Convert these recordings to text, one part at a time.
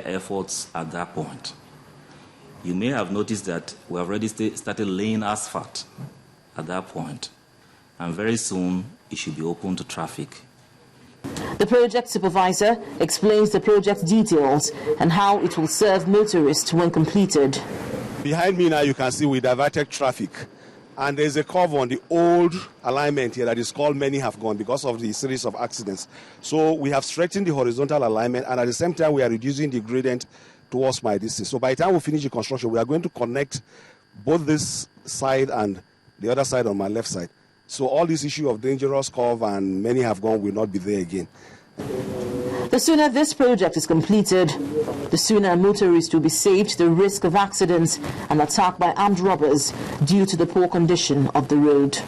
efforts at that point. You may have noticed that we have already started laying asphalt at that point, and very soon it should be open to traffic. The project supervisor explains the project's details and how it will serve motorists when completed. Behind me now you can see we diverted traffic, and there's a curve on the old alignment here that is called Many Have Gone because of the series of accidents. So we have straightened the horizontal alignment, and at the same time we are reducing the gradient towards my distance. So by the time we finish the construction, we are going to connect both this side and the other side on my left side. So all this issue of dangerous curve and Many Have Gone will not be there again. The sooner this project is completed, the sooner motorists will be saved the risk of accidents and attack by armed robbers due to the poor condition of the road.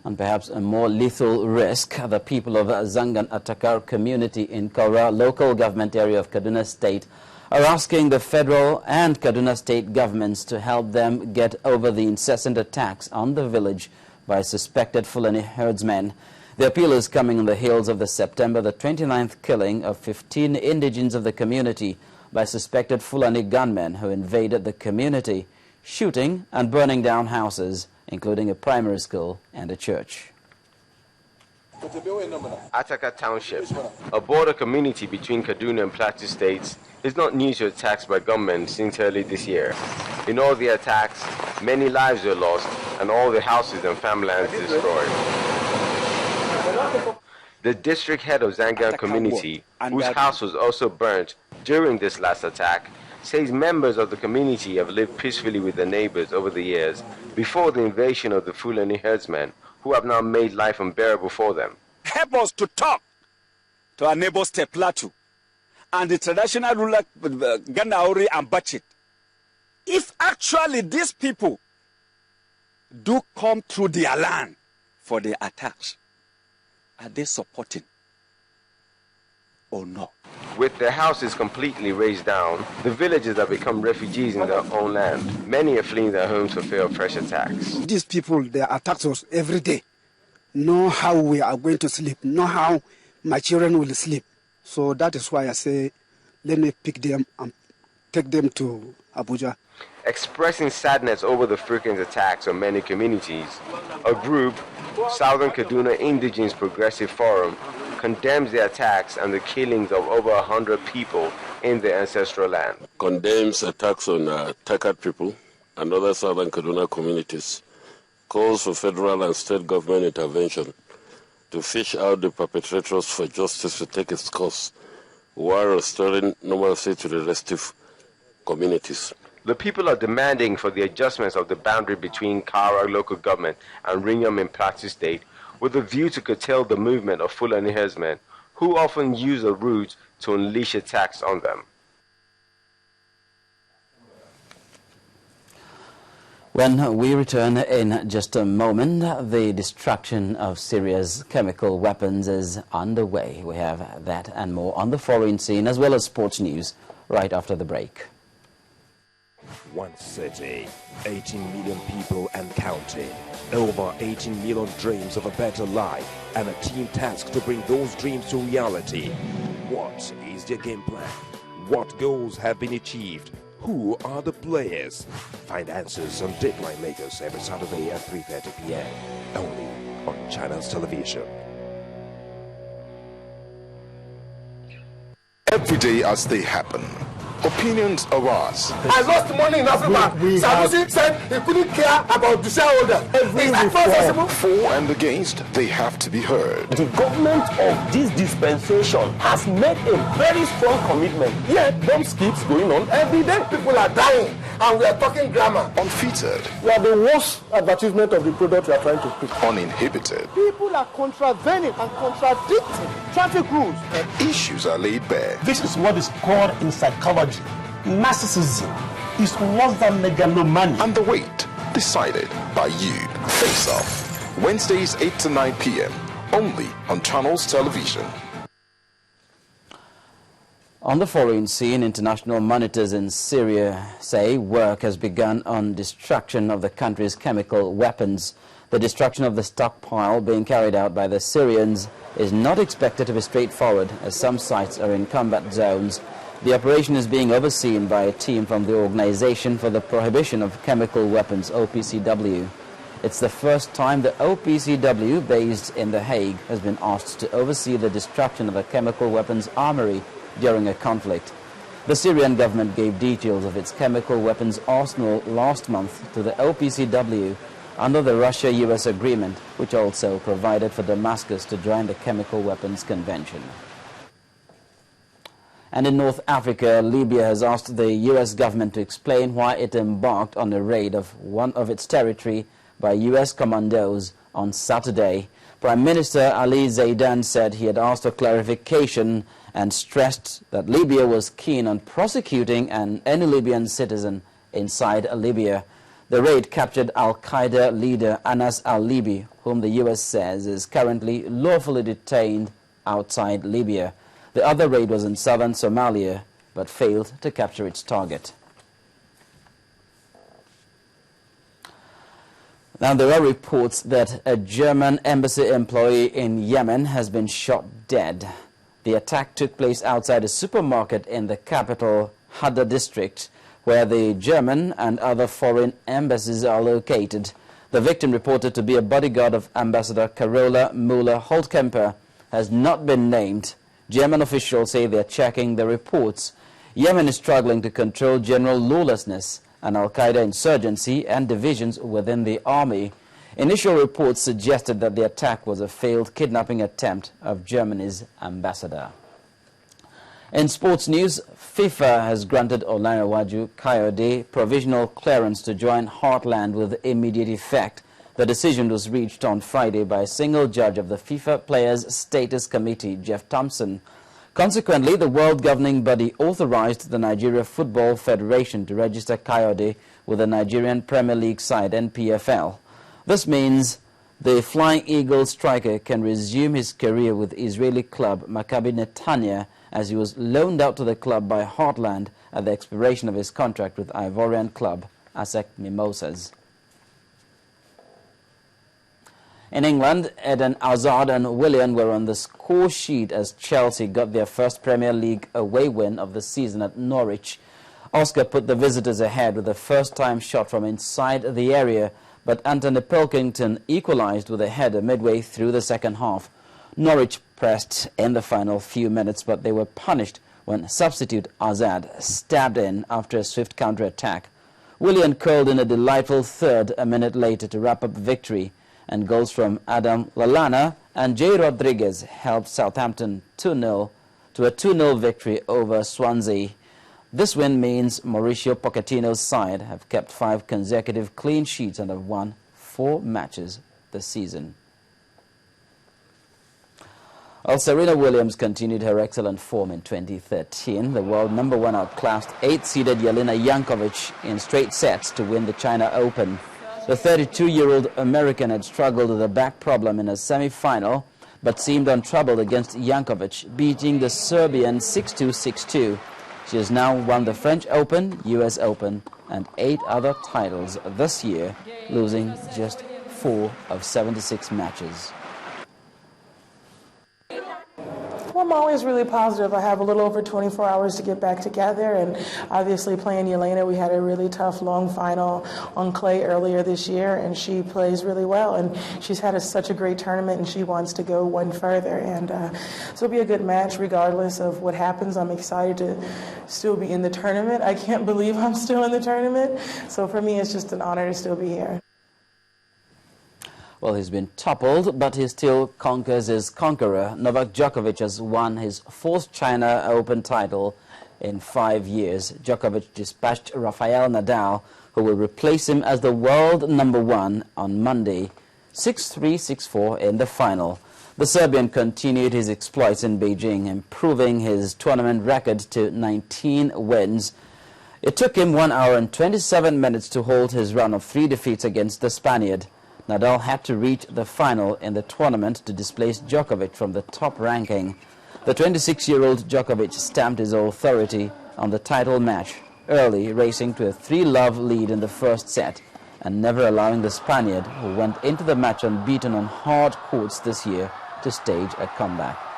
And perhaps a more lethal risk, the people of Zangan Attakar community in Kaura local government area of Kaduna State are asking the federal and Kaduna State governments to help them get over the incessant attacks on the village by suspected Fulani herdsmen. The appeal is coming on the heels of the September the 29th killing of 15 indigents of the community by suspected Fulani gunmen who invaded the community, shooting and burning down houses, including a primary school and a church. Attakar Township, a border community between Kaduna and Plateau states, is not new to attacks by gunmen since early this year. In all the attacks, many lives were lost and all the houses and farmlands destroyed. The district head of Zangan community, whose house was also burnt during this last attack, says members of the community have lived peacefully with their neighbors over the years before the invasion of the Fulani herdsmen, who have now made life unbearable for them. Help us to talk to our neighbor state Plateau and the traditional ruler Ganauri and Bachit. If actually these people do come through their land for the attacks, are they supporting or not? With their houses completely razed down, the villagers have become refugees in their own land. Many are fleeing their homes for fear of fresh attacks. These people, they attack us every day. Know how we are going to sleep, know how my children will sleep. So that is why I say, let me pick them and take them to Abuja. Expressing sadness over the frequent attacks on many communities, a group, Southern Kaduna Indigenous Progressive Forum, condemns the attacks and the killings of over 100 people in the ancestral land. Condemns attacks on Attakar people and other Southern Kaduna communities, calls for federal and state government intervention to fish out the perpetrators for justice to take its course while restoring normalcy to the restive communities. The people are demanding for the adjustments of the boundary between Kaura local government and Ringam in Plateau State with a view to curtail the movement of Fulani herdsmen, who often use the route to unleash attacks on them. When we return in just a moment, the destruction of Syria's chemical weapons is underway. We have that and more on the foreign scene as well as sports news right after the break. One city, 18 million people and counting. Over 18 million dreams of a better life and a team tasked to bring those dreams to reality. What is their game plan? What goals have been achieved? Who are the players? Find answers on Deadline Makers every Saturday at 3:30 p.m. only on Channels Television. Every day as they happen, opinions arise. I lost money in Africa. Sanusi said he couldn't care about the shareholder. For and against, they have to be heard. The government of this dispensation has made a very strong commitment. Yet, bomb skips going on every day. People are dying, and we are talking grammar. Unfeatured. We are the worst advertisement of the product we are trying to pick. Uninhibited. People are contravening and contradicting traffic rules. And issues are laid bare. This is what is called in psychology narcissism. Is worse than megalomania. And the weight decided by you. Face Off, Wednesdays 8 to 9 p.m. only on Channels Television. On the foreign scene, international monitors in Syria say work has begun on destruction of the country's chemical weapons. The destruction of the stockpile being carried out by the Syrians is not expected to be straightforward, as some sites are in combat zones. The operation is being overseen by a team from the Organization for the Prohibition of Chemical Weapons, OPCW. It's the first time the OPCW, based in The Hague, has been asked to oversee the destruction of a chemical weapons armory during a conflict. The Syrian government gave details of its chemical weapons arsenal last month to the OPCW under the Russia-US agreement, which also provided for Damascus to join the Chemical Weapons Convention. And in North Africa, Libya has asked the US government to explain why it embarked on a raid of one of its territory by US commandos on Saturday. Prime Minister Ali Zaidan said he had asked for clarification and stressed that Libya was keen on prosecuting any Libyan citizen inside Libya. The raid captured Al-Qaeda leader Anas al-Libi, whom the US says is currently lawfully detained outside Libya. The other raid was in southern Somalia, but failed to capture its target. Now, there are reports that a German embassy employee in Yemen has been shot dead. The attack took place outside a supermarket in the capital, Hadda district, where the German and other foreign embassies are located. The victim, reported to be a bodyguard of Ambassador Carola Müller-Holtkemper, has not been named. German officials say they are checking the reports. Yemen is struggling to control general lawlessness and Al-Qaeda insurgency and divisions within the army. Initial reports suggested that the attack was a failed kidnapping attempt of Germany's ambassador. In sports news, FIFA has granted Olanrewaju Kayode provisional clearance to join Heartland with immediate effect. The decision was reached on Friday by a single judge of the FIFA Players Status Committee, Jeff Thompson. Consequently, the world governing body authorized the Nigeria Football Federation to register Kayode with the Nigerian Premier League side, NPFL. This means the Flying Eagles striker can resume his career with Israeli club Maccabi Netanya, as he was loaned out to the club by Heartland at the expiration of his contract with Ivorian club ASEC Mimosas. In England, Eden Hazard and Willian were on the score sheet as Chelsea got their first Premier League away win of the season at Norwich. Oscar put the visitors ahead with a first-time shot from inside the area, but Anthony Pilkington equalized with a header midway through the second half. Norwich pressed in the final few minutes, but they were punished when substitute Hazard stabbed in after a swift counter-attack. Willian curled in a delightful third a minute later to wrap up victory, and goals from Adam Lallana and Jay Rodriguez helped Southampton 2-0 to a 2-0 victory over Swansea. This win means Mauricio Pochettino's side have kept 5 consecutive clean sheets and have won 4 matches this season. Well, Serena Williams continued her excellent form in 2013. The world number 1 outclassed 8th-seeded Jelena Jankovic in straight sets to win the China Open. The 32-year-old American had struggled with a back problem in a semi-final, but seemed untroubled against Jankovic, beating the Serbian 6-2, 6-2. She has now won the French Open, US Open, and 8 other titles this year, losing just 4 of 76 matches. Well, I'm always really positive. I have a little over 24 hours to get back together, and obviously playing Jelena, we had a really tough, long final on clay earlier this year, and she plays really well, and she's had such a great tournament, and she wants to go one further, and so it'll be a good match regardless of what happens. I'm excited to still be in the tournament. I can't believe I'm still in the tournament, so for me it's just an honor to still be here. Well, he's been toppled, but he still conquers his conqueror. Novak Djokovic has won his 4th China Open title in 5 years. Djokovic dispatched Rafael Nadal, who will replace him as the world number 1 on Monday, 6-3, 6-4 in the final. The Serbian continued his exploits in Beijing, improving his tournament record to 19 wins. It took him 1 hour and 27 minutes to hold his run of 3 defeats against the Spaniard. Nadal had to reach the final in the tournament to displace Djokovic from the top ranking. The 26-year-old Djokovic stamped his authority on the title match early, racing to a 3-love lead in the first set and never allowing the Spaniard, who went into the match unbeaten on hard courts this year, to stage a comeback.